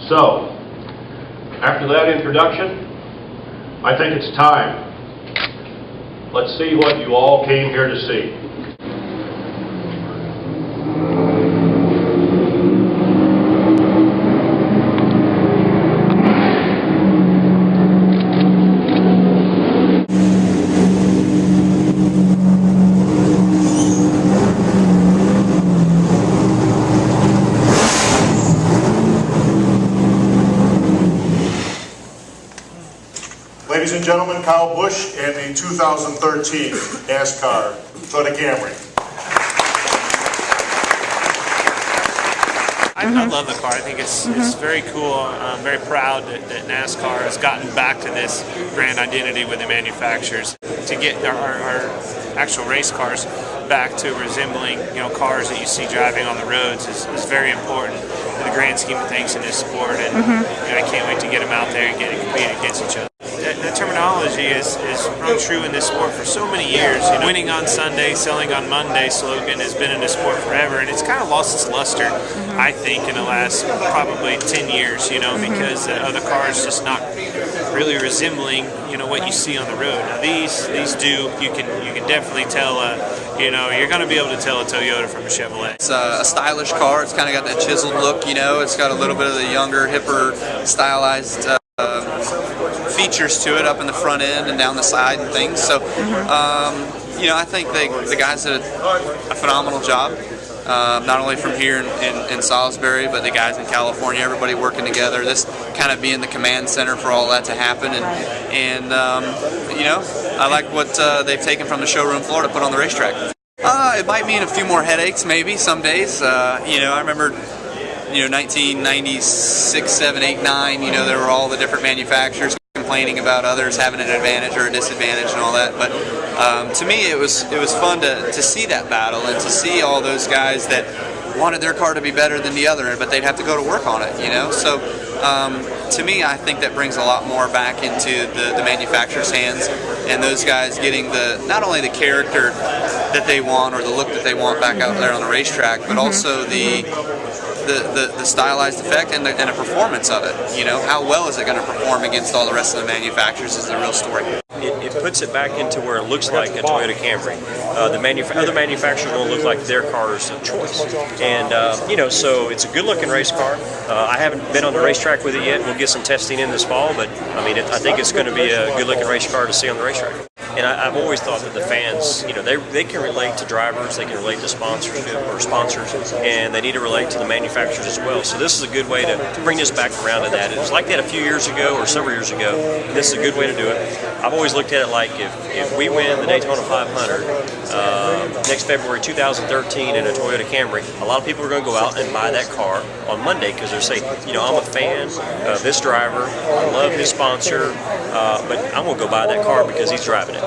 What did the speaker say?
So, after that introduction, I think it's time. Let's see what you all came here to see. Ladies and gentlemen, Kyle Busch and the 2013 NASCAR Toyota Camry. I love the car. I think it's very cool. I'm very proud that NASCAR has gotten back to this brand identity with the manufacturers to get our actual race cars back to resembling, cars that you see driving on the roads is very important in the grand scheme of things in this sport. And I can't wait to get them out there and get to compete against each other. The terminology is run true in this sport for so many years. Winning on Sunday, selling on Monday slogan has been in the sport forever, and it's kind of lost its luster, I think, in the last probably 10 years, because other cars just not really resembling, what you see on the road. Now these do, you can definitely tell, you're going to be able to tell a Toyota from a Chevrolet. It's a stylish car. It's kind of got that chiseled look, It's got a little bit of the younger, hipper, stylized features to it up in the front end and down the side and things. So, I think the guys did a phenomenal job. Not only from here in Salisbury, but the guys in California, everybody working together. This kind of being the command center for all that to happen. And I like what they've taken from the showroom floor to put on the racetrack. It might mean a few more headaches maybe some days. I remember 1996, 7, 8, 9, there were all the different manufacturers complaining about others having an advantage or a disadvantage and all that, but to me it was fun to see that battle and to see all those guys that wanted their car to be better than the other, but they'd have to go to work on it, So to me, I think that brings a lot more back into the manufacturer's hands, and those guys getting not only the character that they want or the look that they want back out there on the racetrack, but also the stylized effect and the performance of it. How well is it going to perform against all the rest of the manufacturers is the real story. It puts it back into where it looks like a Toyota Camry. The other manufacturers are going to look like their cars of choice. And, so it's a good-looking race car. I haven't been on the racetrack with it yet. We'll get some testing in this fall, but, I think it's going to be a good-looking race car to see on the racetrack. And I've always thought that the fans, they can relate to drivers, they can relate to sponsors, and they need to relate to the manufacturers as well. So this is a good way to bring this back around to that. It was like that a few years ago or several years ago, and this is a good way to do it. I've always looked at it like if we win the Daytona 500 next February 2013 in a Toyota Camry, a lot of people are going to go out and buy that car on Monday because they're saying, I'm a fan of this driver, I love his sponsor, but I'm going to go buy that car because he's driving it.